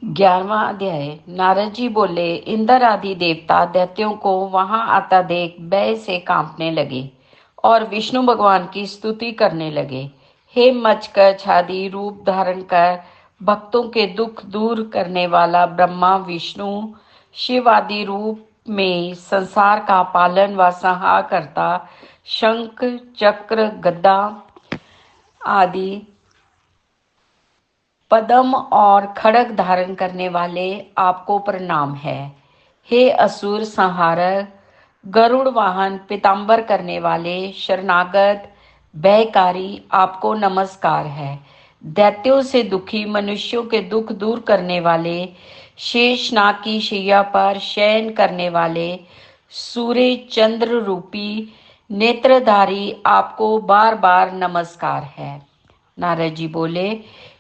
11वां अध्याय। नारद जी बोले, इंद्र आदि देवता दैत्यों को वहां आता देख भय से कांपने लगे और विष्णु भगवान की स्तुति करने लगे। हे मचकच आदि रूप धारण कर भक्तों के दुख दूर करने वाला ब्रह्मा विष्णु शिव आदि रूप में संसार का पालन व संहार करता शंख चक्र गदा आदि पद्म और खड्ग धारण करने वाले आपको प्रणाम है। हे असुर संहारक गरुड़ वाहन पीतांबर करने वाले शरणागत भयकारी आपको नमस्कार है। दैत्यों से दुखी मनुष्यों के दुख दूर करने वाले शेषनाग की शैया पर शयन करने वाले सूर्य चंद्र रूपी नेत्रधारी आपको बार बार नमस्कार है। नारद जी बोले,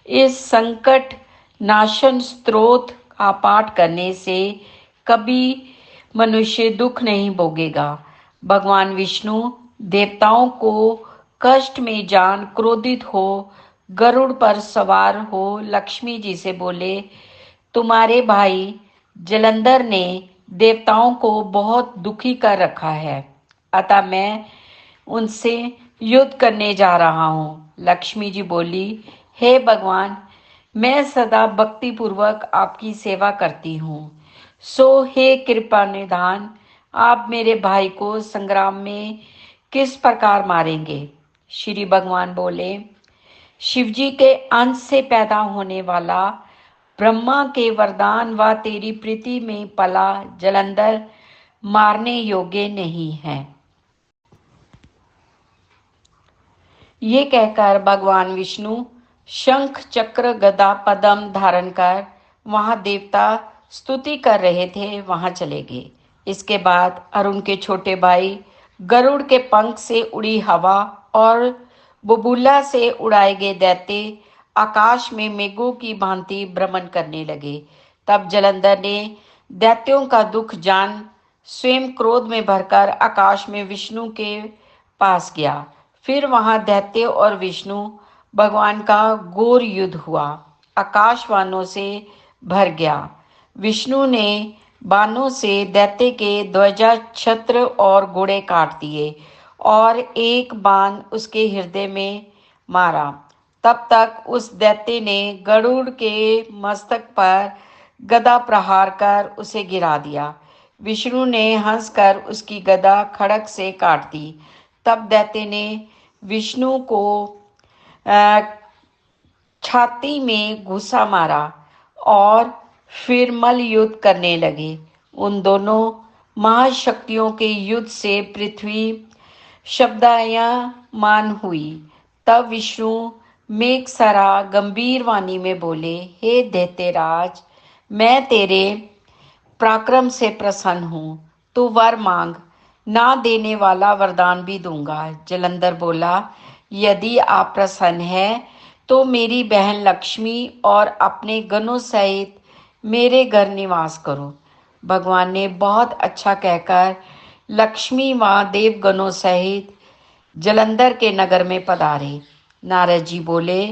इस संकट नाशन स्तोत्र का पाठ करने से कभी मनुष्य दुख नहीं भोगेगा। भगवान विष्णु देवताओं को कष्ट में जान क्रोधित हो गरुड़ पर सवार हो लक्ष्मी जी से बोले, तुम्हारे भाई जलंधर ने देवताओं को बहुत दुखी कर रखा है, अतः मैं उनसे युद्ध करने जा रहा हूँ। लक्ष्मी जी बोली, हे भगवान, मैं सदा भक्ति पूर्वक आपकी सेवा करती हूँ, सो हे कृपा निधान, आप मेरे भाई को संग्राम में किस प्रकार मारेंगे। श्री भगवान बोले, शिवजी के अंश से पैदा होने वाला ब्रह्मा के वरदान व तेरी प्रीति में पला जलंधर मारने योग्य नहीं है। ये कहकर भगवान विष्णु शंख चक्र गदा पद्म धारण कर वहां देवता स्तुति कर रहे थे वहां चले गए। इसके बाद अरुण के छोटे भाई गरुड़ के पंख से उड़ी हवा और बुबुला से उड़ाए गए दैत्य आकाश में मेघों की भांति भ्रमण करने लगे। तब जलंधर ने दैत्यों का दुख जान स्वयं क्रोध में भरकर आकाश में विष्णु के पास गया। फिर वहां दैत्य और विष्णु भगवान का घोर युद्ध हुआ। आकाश बाणों से भर गया। विष्णु ने बाणों से दैत्य के ध्वजा छत्र और घोड़े काट दिए और एक बाण उसके हृदय में मारा। तब तक उस दैत्य ने गरुड़ के मस्तक पर गदा प्रहार कर उसे गिरा दिया। विष्णु ने हंसकर उसकी गदा खड़ग से काट दी। तब दैत्य ने विष्णु को छाती में घुसा मारा और फिर मल युद्ध करने लगे। उन दोनों महाशक्तियों के युद्ध से पृथ्वी शब्दायमान हुई। तब विष्णु मेघसरा गंभीर वाणी में बोले, हे दैत्यराज, मैं तेरे पराक्रम से प्रसन्न हूँ, तू वर मांग, ना देने वाला वरदान भी दूंगा। जलंधर बोला, यदि आप प्रसन्न हैं तो मेरी बहन लक्ष्मी और अपने गणों सहित मेरे घर निवास करो। भगवान ने बहुत अच्छा कहकर लक्ष्मी व देवगणों सहित जलंधर के नगर में पधारे। नारद जी बोले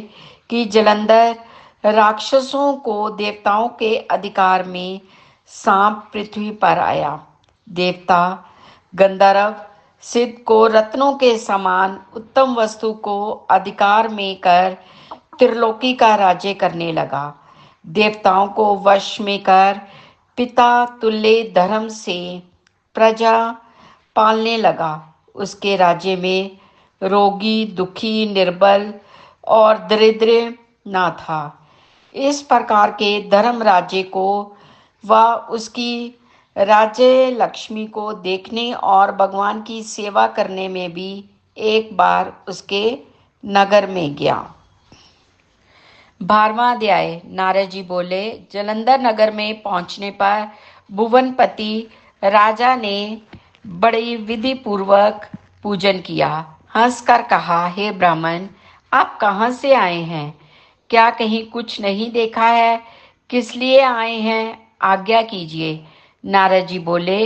कि जलंधर राक्षसों को देवताओं के अधिकार में सांप पृथ्वी पर आया। देवता गंधर्व सिद्ध को रत्नों के समान उत्तम वस्तु को अधिकार में कर त्रिलोकी का राज्य करने लगा। देवताओं को वश में कर पिता तुल्य धर्म से प्रजा पालने लगा। उसके राज्य में रोगी दुखी निर्बल और दरिद्र ना था। इस प्रकार के धर्म राज्य को व उसकी राज्य लक्ष्मी को देखने और भगवान की सेवा करने में भी एक बार उसके नगर में गया। 12वां अध्याय। नारद जी बोले, जलंधर नगर में पहुंचने पर भुवनपति राजा ने बड़ी विधि पूर्वक पूजन किया। हंसकर कहा, हे ब्राह्मण, आप कहाँ से आए हैं? क्या कहीं कुछ नहीं देखा है? किस लिए आए हैं? आज्ञा कीजिए। नारद जी बोले,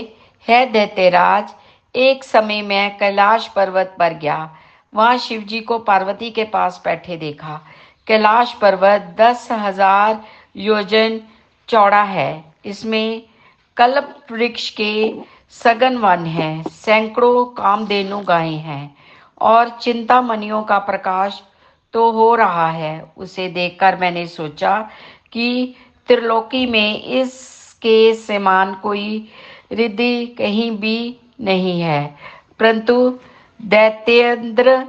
हे दैत्यराज, एक समय मैं कैलाश पर्वत पर गया। वहां शिव जी को पार्वती के पास बैठे देखा। कैलाश पर्वत 10,000 योजन चौड़ा है। इसमें कल्प वृक्ष के सघन वन है, सैकड़ों कामधेनु गायें हैं और चिंतामणियों का प्रकाश तो हो रहा है। उसे देखकर मैंने सोचा कि त्रिलोकी में इसके समान कोई रिद्धि कहीं भी नहीं है। परंतु दैत्येंद्र,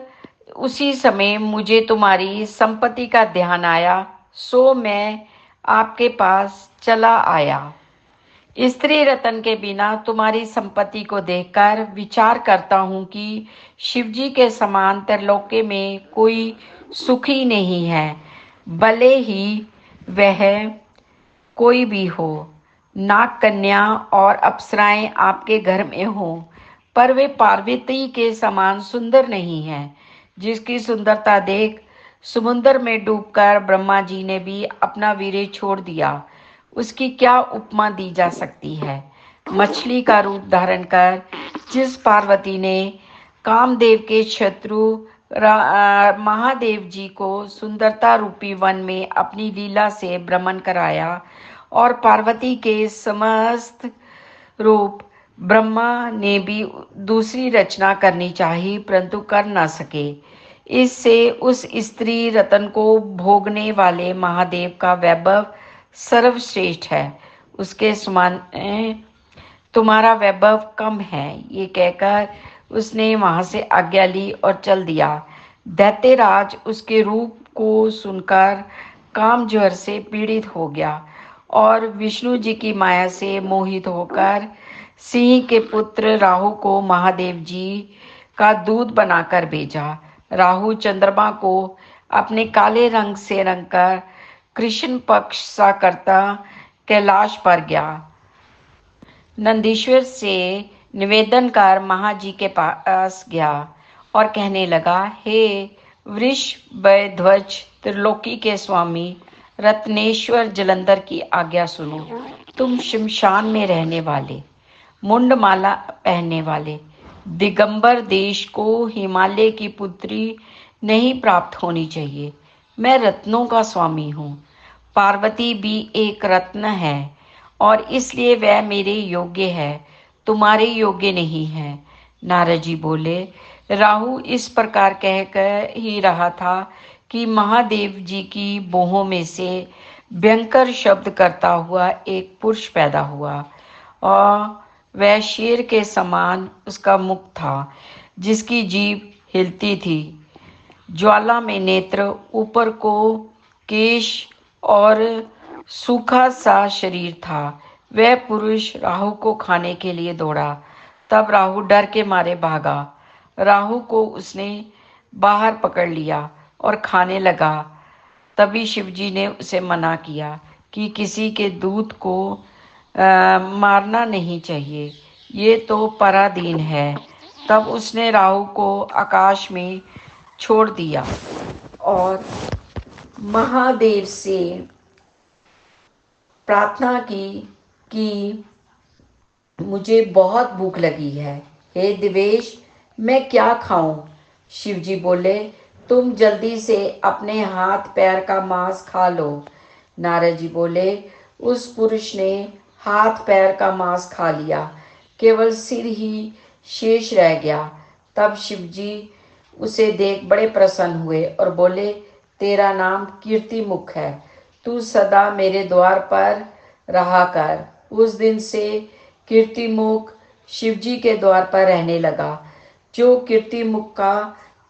उसी समय मुझे तुम्हारी संपत्ति का ध्यान आया, सो मैं आपके पास चला आया। स्त्री रत्न के बिना तुम्हारी संपत्ति को देखकर विचार करता हूँ कि शिवजी के समान त्रिलोकी में कोई सुखी नहीं है, भले ही वह कोई भी हो। नाग कन्या और अप्सराएं आपके घर में हो, पर वे पार्वती के समान सुंदर नहीं है, जिसकी सुंदरता देख समुद्र में डूबकर ब्रह्मा जी ने भी अपना वीर्य छोड़ दिया, उसकी क्या उपमा दी जा सकती है। मछली का रूप धारण कर जिस पार्वती ने कामदेव के शत्रु महादेव जी को सुंदरता रूपी वन में अपनी लीला से भ्रमण कराया और पार्वती के समस्त रूप ब्रह्मा ने भी दूसरी रचना करनी चाहिए, परंतु कर न सके। इससे उस स्त्री रतन को भोगने वाले महादेव का वैभव सर्वश्रेष्ठ है, उसके समान तुम्हारा वैभव कम है। ये कहकर उसने वहां से आज्ञा ली और चल दिया। दैत्यराज उसके रूप को सुनकर काम ज्वर से पीड़ित हो गया और विष्णु जी की माया से मोहित होकर सिंह के पुत्र राहु को महादेव जी का दूत बनाकर भेजा। राहु चंद्रमा को अपने काले रंग से रंगकर कृष्ण पक्ष सा करता कैलाश पर गया। नंदीश्वर से निवेदन कर महाजी के पास गया और कहने लगा, हे वृषभध्वज, त्रिलोकी के स्वामी रत्नेश्वर जलंधर की आज्ञा सुनो। तुम शमशान में रहने वाले, मुंडमाला पहनने वाले दिगंबर देश को हिमालय की पुत्री नहीं प्राप्त होनी चाहिए। मैं रत्नों का स्वामी हूँ। पार्वती भी एक रत्न है और इसलिए वह मेरे योग्य है, तुम्हारे योग्य नहीं है। नारद जी बोले, राहु इस प्रकार कहकर ही रहा था कि महादेव जी की बोहों में से भयंकर शब्द करता हुआ एक पुरुष पैदा हुआ और वह शेर के समान उसका मुख था, जिसकी जीभ हिलती थी, ज्वाला में नेत्र, ऊपर को केश और सूखा सा शरीर था। वह पुरुष राहु को खाने के लिए दौड़ा, तब राहु डर के मारे भागा। राहु को उसने बाहर पकड़ लिया और खाने लगा। तभी शिवजी ने उसे मना किया कि किसी के दूत को मारना नहीं चाहिए, ये तो पराधीन है। तब उसने राहु को आकाश में छोड़ दिया और महादेव से प्रार्थना की कि मुझे बहुत भूख लगी है, हे दिवेश, मैं क्या खाऊं? शिवजी बोले, तुम जल्दी से अपने हाथ पैर का मांस खा लो। नारद जी बोले, उस पुरुष ने हाथ पैर का मांस खा लिया, केवल सिर ही शेष रह गया। तब शिवजी उसे देख बड़े प्रसन्न हुए और बोले, तेरा नाम कीर्तिमुख है, तू सदा मेरे द्वार पर रहा कर। उस दिन से कीर्तिमुख शिवजी के द्वार पर रहने लगा। जो कीर्तिमुख का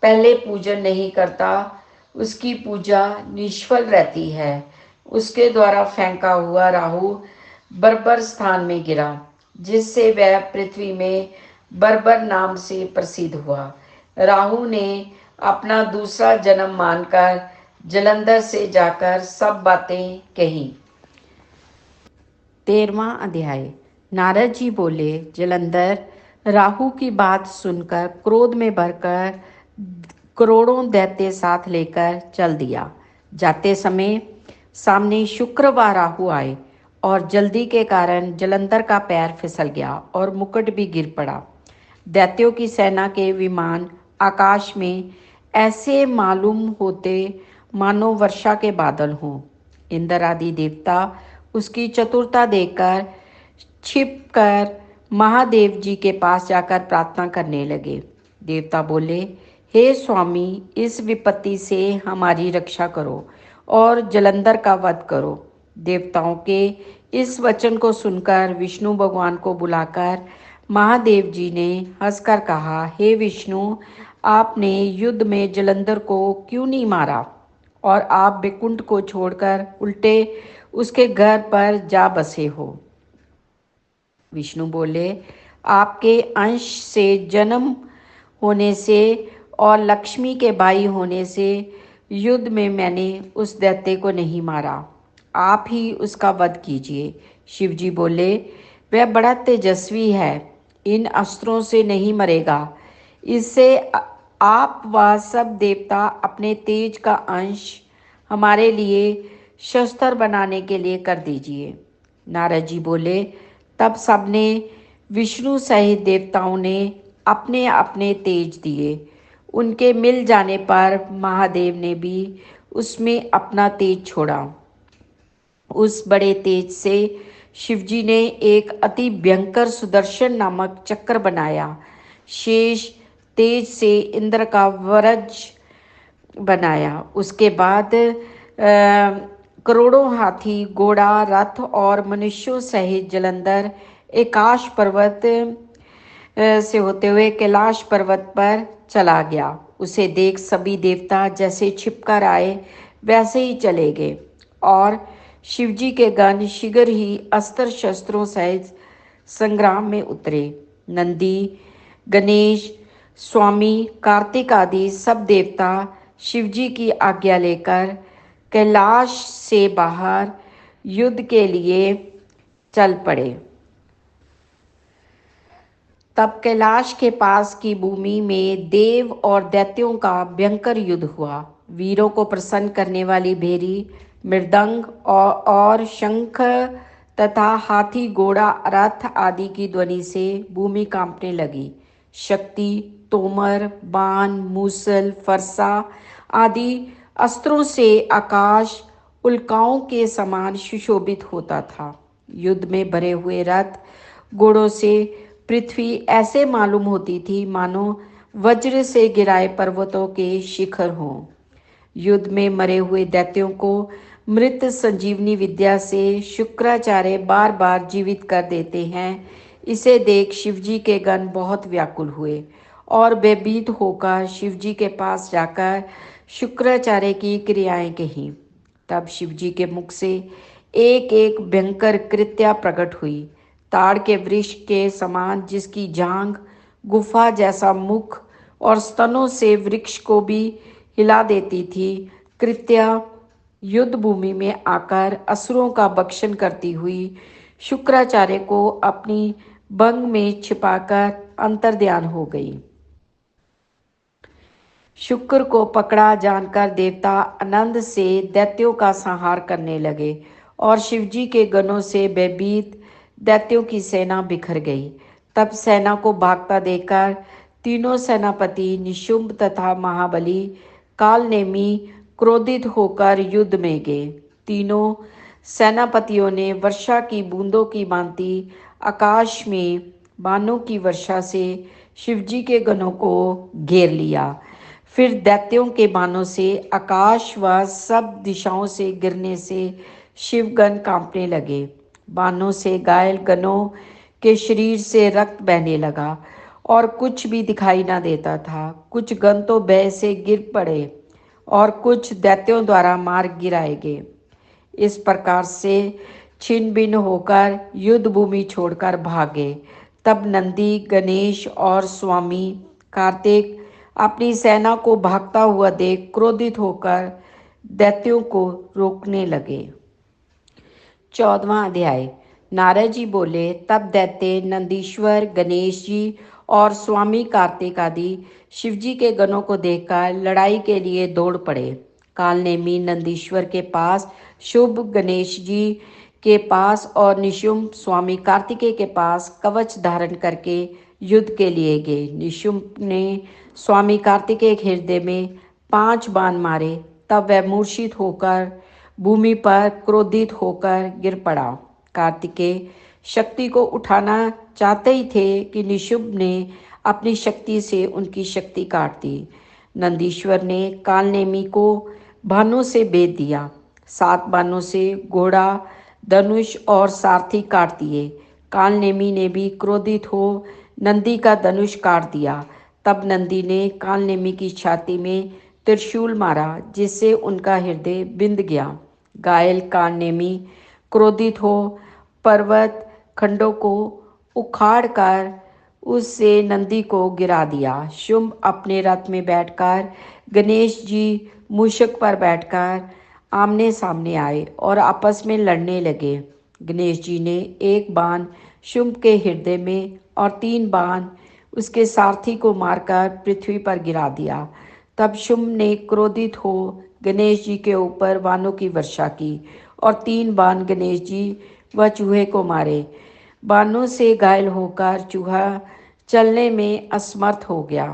पहले पूजन नहीं करता, उसकी पूजा निष्फल रहती है। उसके द्वारा फेंका हुआ राहु बर्बर स्थान में गिरा, जिससे वह पृथ्वी में बर्बर नाम से प्रसिद्ध हुआ। राहु ने अपना दूसरा जन्म मानकर जलंधर से जाकर सब बातें कही। 13वां अध्याय। नारद जी बोले, जलंधर राहु की बात सुनकर क्रोध में भरकर करोड़ों दैत्य साथ लेकर चल दिया। जाते समय सामने शुक्र व राहु आए और जल्दी के कारण जलंधर का पैर फिसल गया और मुकुट भी गिर पड़ा। दैत्यों की सेना के विमान आकाश में ऐसे मालूम होते मानो वर्षा के बादल हों। इंद्र आदि देवता उसकी चतुरता देखकर छिपकर महादेव जी के पास जाकर प्रार्थना करने लगे। देवता बोले, हे स्वामी, इस विपत्ति से हमारी रक्षा करो और जलंधर का वध करो। देवताओं के इस वचन को सुनकर विष्णु भगवान को बुलाकर महादेव जी ने हंसकर कहा, हे विष्णु, आपने युद्ध में जलंधर को क्यों नहीं मारा और आप बैकुंठ को छोड़कर उल्टे उसके घर पर जा बसे हो। विष्णु बोले, आपके अंश से जन्म होने से और लक्ष्मी के भाई होने से युद्ध में मैंने उस दैत्य को नहीं मारा, आप ही उसका वध कीजिए। शिवजी बोले, वह बड़ा तेजस्वी है, इन अस्त्रों से नहीं मरेगा। इससे आप व सब देवता अपने तेज का अंश हमारे लिए शस्त्र बनाने के लिए कर दीजिए। नारद जी बोले, तब सबने विष्णु सहित देवताओं ने अपने अपने तेज दिए। उनके मिल जाने पर महादेव ने भी उसमें अपना तेज छोड़ा। उस बड़े तेज से शिवजी ने एक अति भयंकर सुदर्शन नामक चक्र बनाया। शेष तेज से इंद्र का वज्र बनाया। उसके बाद करोड़ों हाथी, घोड़ा, रथ और मनुष्यों सहित जलंधर आकाश पर्वत से होते हुए कैलाश पर्वत पर चला गया। उसे देख सभी देवता जैसे छिपकर आए वैसे ही चले गए और शिवजी के गण शीघ्र ही अस्त्र शस्त्रों सहित संग्राम में उतरे। नंदी, गणेश, स्वामी, कार्तिक आदि सब देवता शिवजी की आज्ञा लेकर कैलाश से बाहर युद्ध के लिए चल पड़े। तब कैलाश के पास की भूमि में देव और दैत्यों का भयंकर युद्ध हुआ। वीरों को प्रसन्न करने वाली भेरी, मृदंग और शंख तथा हाथी, घोड़ा, रथ आदि की ध्वनि से भूमि कांपने लगी। शक्ति, तोमर, बाण, मूसल, फरसा आदि अस्त्रों से आकाश उल्काओं के समान सुशोभित होता था। युद्ध में भरे हुए रथ, घोड़ों से पृथ्वी ऐसे मालूम होती थी मानो वज्र से गिराए पर्वतों के शिखर हों। युद्ध में मरे हुए दैत्यों को मृत संजीवनी विद्या से शुक्राचार्य बार बार जीवित कर देते हैं। इसे देख शिवजी के गण बहुत व्याकुल हुए और भयभीत होकर शिवजी के पास जाकर शुक्राचार्य की क्रियाएं कहीं। तब शिवजी के मुख से एक एक भयंकर कृत्या प्रकट हुई। ताड़ के वृक्ष के समान जिसकी जांघ, गुफा जैसा मुख और स्तनों से वृक्ष को भी हिला देती थी, कृत्या युद्ध भूमि में आकर असुरों का भक्षण करती हुई शुक्राचार्य को अपनी भंग में छिपाकर अंतर्ध्यान हो गई। शुक्र को पकड़ा जानकर देवता आनंद से दैत्यों का संहार करने लगे और शिवजी के गणों से भयभीत दैत्यों की सेना बिखर गई। तब सेना को भागता देखकर तीनों सेनापति निशुंभ तथा महाबली कालनेमी क्रोधित होकर युद्ध में गए। तीनों सेनापतियों ने वर्षा की बूंदों की भांति आकाश में बाणों की वर्षा से शिवजी के गणों को घेर लिया। फिर दैत्यों के बाणों से आकाश व सब दिशाओं से गिरने से शिवगण कांपने लगे। बाणों से घायल गणों के शरीर से रक्त बहने लगा और कुछ भी दिखाई ना देता था। कुछ गण तो भय से गिर पड़े और कुछ दैत्यों द्वारा मार गिराए गए। इस प्रकार से छिन्न भिन्न होकर युद्ध भूमि छोड़कर भागे। तब नंदी, गणेश और स्वामी कार्तिक अपनी सेना को भागता हुआ देख क्रोधित होकर दैत्यों को रोकने लगे। 14वां अध्याय। नारद जी बोले, तब दैत्य नंदीश्वर, गणेश जी और स्वामी कार्तिक आदि शिवजी के गणों को देखकर लड़ाई के लिए दौड़ पड़े। कालनेमी नंदीश्वर के पास, शुभ गणेश जी के पास और निशुंभ स्वामी कार्तिकेय के पास कवच धारण करके युद्ध के लिए गए। निशुंभ ने स्वामी कार्तिकेय के हृदय में 5 बाण मारे। तब वह मूर्छित होकर भूमि पर क्रोधित होकर गिर पड़ा। कार्तिकेय शक्ति को उठाना चाहते ही थे कि निशुंभ ने अपनी शक्ति से उनकी शक्ति काट दी। नंदीश्वर ने कालनेमी को बाणों से बेध दिया। 7 बाणों से घोड़ा, धनुष और सारथी काट दिए। कालनेमी ने भी क्रोधित हो नंदी का धनुष काट दिया। तब नंदी ने कालनेमी की छाती में त्रिशूल मारा, जिससे उनका हृदय बिंद गया। घायल कालनेमी क्रोधित हो पर्वत खंडों को उखाड़कर उससे नंदी को गिरा दिया। शुंभ अपने रथ में बैठकर गणेश जी मूषक पर बैठकर आमने सामने आए और आपस में लड़ने लगे। गणेश जी ने एक बाण शुंभ के हृदय में और 3 बाण उसके सारथी को मारकर पृथ्वी पर गिरा दिया। तब शुंभ ने क्रोधित हो गणेश जी के ऊपर बाणों की वर्षा की और 3 बाण गणेश जी व चूहे को मारे। बाणों से घायल होकर चूहा चलने में असमर्थ हो गया।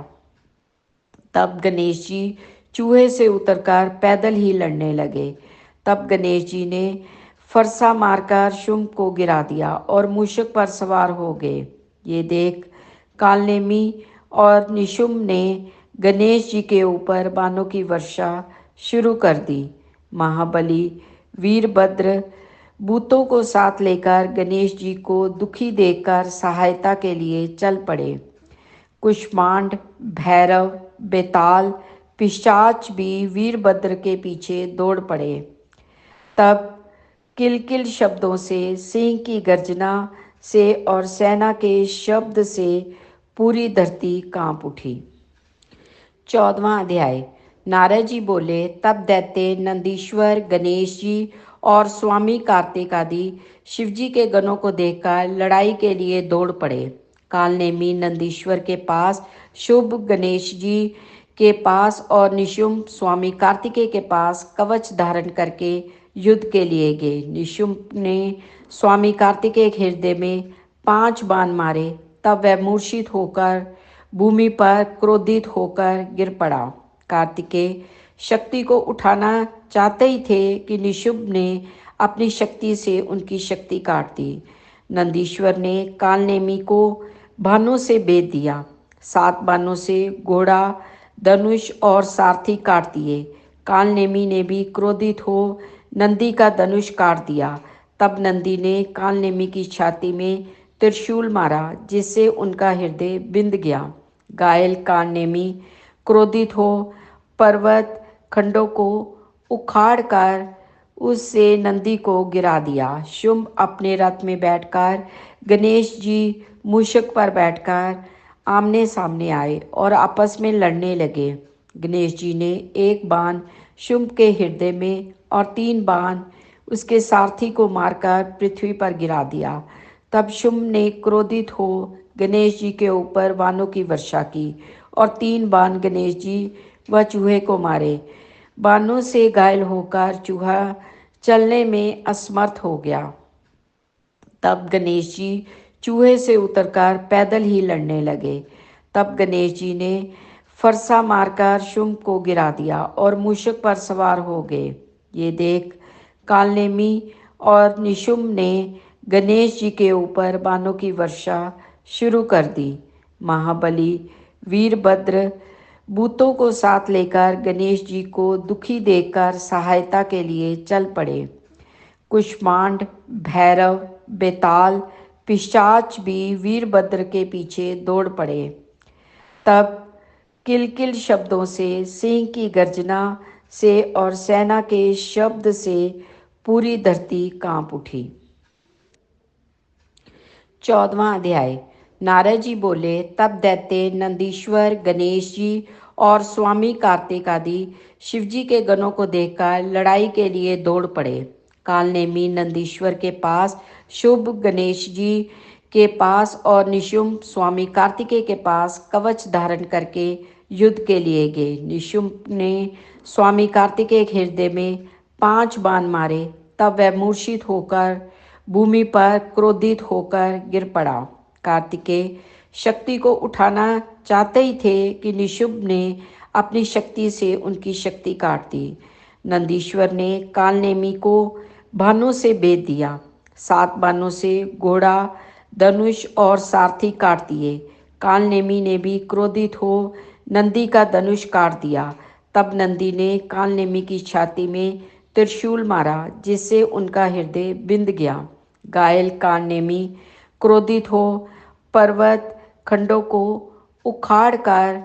तब गणेश जी चूहे से उतरकर पैदल ही लड़ने लगे। तब गणेश जी ने फरसा मारकर शुंभ को गिरा दिया और मूषक पर सवार हो गए। ये देख कालनेमी और निशुंभ ने गणेश जी के ऊपर बाणों की वर्षा शुरू कर दी। महाबली वीरभद्र भूतों को साथ लेकर गणेश जी को दुखी देखकर सहायता के लिए चल पड़े। कुष्मांड, भैरव, बेताल, पिशाच भी वीरभद्र के पीछे दौड़ पड़े। तब किलकिल शब्दों से, सिंह की गर्जना से और सेना के शब्द से पूरी धरती कांप उठी। 14वां अध्याय। नारद जी बोले, तब दैत्य नंदीश्वर, गणेश जी और स्वामी कार्तिक आदि शिवजी के गणों को देखकर लड़ाई के लिए दौड़ पड़े। कालनेमी नंदीश्वर के पास, शुंभ गणेश जी के पास और निशुंभ स्वामी कार्तिकेय के पास कवच धारण करके युद्ध के लिए गए। निशुंभ ने स्वामी कार्तिकेय के हृदय में 5 बाण मारे। तब वह मूर्छित होकर भूमि पर क्रोधित होकर गिर पड़ा। कार्तिकेय शक्ति को उठाना चाहते ही थे कि निशुंभ ने अपनी शक्ति से उनकी शक्ति काट दी। नंदीश्वर ने कालनेमी को बाणों से बेध दिया। 7 बाणों से घोड़ा, धनुष और सारथी काट दिए। कालनेमी ने भी क्रोधित हो नंदी का धनुष काट दिया। तब नंदी ने कालनेमी की छाती में त्रिशूल मारा, जिससे उनका हृदय बिंद गया। घायल कालनेमी क्रोधित हो पर्वत खंडों को उखाड़कर उससे नंदी को गिरा दिया। शुंभ अपने रथ में बैठकर गणेश जी मूषक पर बैठकर आमने सामने आए और आपस में लड़ने लगे। गणेश जी ने एक बाण शुंभ के हृदय में और 3 बाण उसके सारथी को मारकर पृथ्वी पर गिरा दिया। तब शुंभ ने क्रोधित हो गणेश जी के ऊपर बाणों की वर्षा की और 3 बाण गणेश जी व चूहे को मारे। बाणों से घायल होकर चूहा चलने में असमर्थ हो गया। तब गणेश जी चूहे से उतरकर पैदल ही लड़ने लगे। तब गणेश जी ने फरसा मारकर शुंभ को गिरा दिया और मूषक पर सवार हो गए। ये देख कालनेमी और निशुंभ ने गणेश जी के ऊपर बाणों की वर्षा शुरू कर दी। महाबली वीरभद्र भूतों को साथ लेकर गणेश जी को दुखी देखकर सहायता के लिए चल पड़े। कुष्मांड, भैरव, बेताल, पिशाच भी वीरभद्र के पीछे दौड़ पड़े। तब किलकिल शब्दों से, सिंह की गर्जना से और सेना के शब्द से पूरी धरती कांप उठी। 14वां अध्याय। नारद जी बोले, तब दैत्य नंदीश्वर, गणेश जी और स्वामी कार्तिक आदि शिवजी के गणों को देखकर लड़ाई के लिए दौड़ पड़े। कालनेमी नंदीश्वर के पास, शुंभ गणेश जी के पास और निशुंभ स्वामी कार्तिकेय के पास कवच धारण करके युद्ध के लिए गए। निशुंभ ने स्वामी कार्तिकेय के हृदय में 5 बाण मारे। तब वह मूर्छित होकर भूमि पर क्रोधित होकर गिर पड़ा। कार्तिकेय शक्ति को उठाना चाहते ही थे कि निशुंभ ने अपनी शक्ति से उनकी शक्ति काट दी। नंदीश्वर ने कालनेमी को बाणों से बेध दिया। 7 बाणों से घोड़ा, धनुष और सारथी काट दिए। कालनेमी ने भी क्रोधित हो नंदी का धनुष काट दिया। तब नंदी ने कालनेमी की छाती में त्रिशूल मारा, जिससे उनका हृदय बिंद गया। घायल कालनेमी क्रोधित हो पर्वत खंडों को उखाड़कर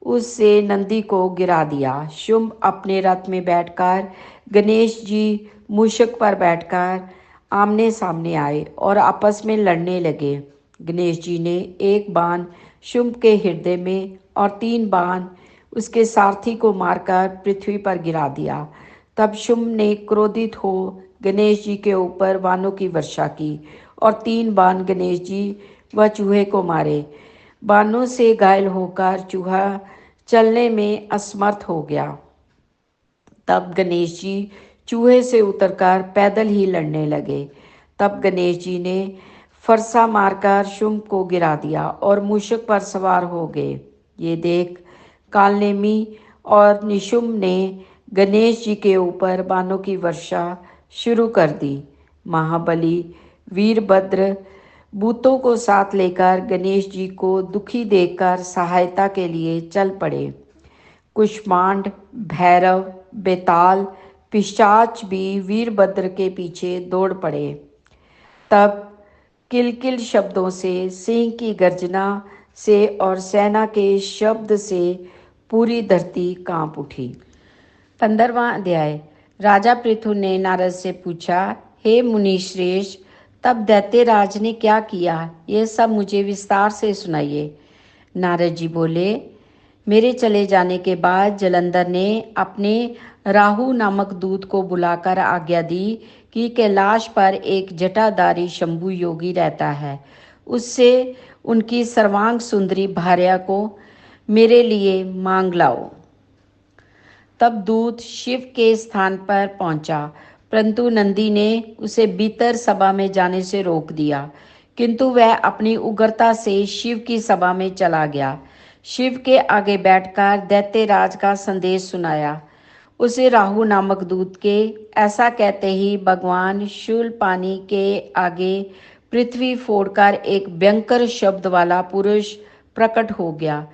उससे नंदी को गिरा दिया। शुंभ अपने रथ में बैठकर गणेश जी मूषक पर बैठकर आमने सामने आए और आपस में लड़ने लगे। गणेश जी ने एक बाण शुंभ के हृदय में और 3 बाण उसके सारथी को मारकर पृथ्वी पर गिरा दिया। तब शुंभ ने क्रोधित हो गणेश जी के ऊपर बाणों की वर्षा की और 3 बाण गणेश जी व चूहे को मारे। बाणों से घायल होकर चूहा चलने में असमर्थ हो गया। तब गणेश जी चूहे से उतरकर पैदल ही लड़ने लगे। तब गणेश जी ने फरसा मारकर शुंभ को गिरा दिया और मूषक पर सवार हो गए। ये देख कालनेमी और निशुंभ ने गणेश जी के ऊपर बाणों की वर्षा शुरू कर दी। महाबली वीरभद्र भूतों को साथ लेकर गणेश जी को दुखी देखकर सहायता के लिए चल पड़े। कुष्मांड, भैरव, बेताल, पिशाच भी वीरभद्र के पीछे दौड़ पड़े। तब किलकिल शब्दों से, सिंह की गर्जना से और सेना के शब्द से पूरी धरती कांप उठी। 15वां अध्याय। राजा पृथु ने नारद से पूछा, हे मुनि श्रेष्ठ, तब दैत्यराज ने क्या किया, ये सब मुझे विस्तार से सुनाइए। नारद जी बोले, मेरे चले जाने के बाद जलंधर ने अपने राहु नामक दूत को बुलाकर आज्ञा दी कि कैलाश पर एक जटाधारी शंभु योगी रहता है, उससे उनकी सर्वांग सुंदरी भार्या को मेरे लिए मांग लाओ। तब दूत शिव के स्थान पर पहुंचा, परंतु नंदी ने उसे भीतर सभा में जाने से रोक दिया, किंतु वह अपनी उग्रता से शिव की सभा में चला गया। शिव के आगे बैठकर दैत्यराज का संदेश सुनाया। उसे राहु नामक दूत के ऐसा कहते ही भगवान शूलपानी के आगे पृथ्वी फोड़कर एक भयंकर शब्द वाला पुरुष प्रकट हो गया,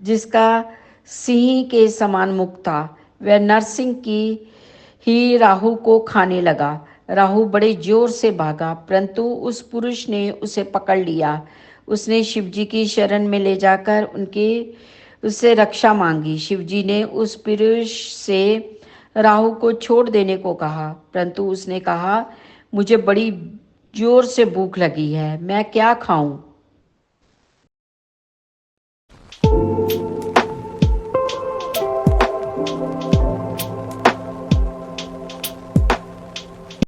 जिसका सिंह के समान मुख था। वह नरसिंह की ही राहु को खाने लगा। राहु बड़े जोर से भागा, परंतु उस पुरुष ने उसे पकड़ लिया। उसने शिवजी की शरण में ले जाकर उससे रक्षा मांगी। शिवजी ने उस पुरुष से राहु को छोड़ देने को कहा, परंतु उसने कहा, मुझे बड़ी जोर से भूख लगी है, मैं क्या खाऊं?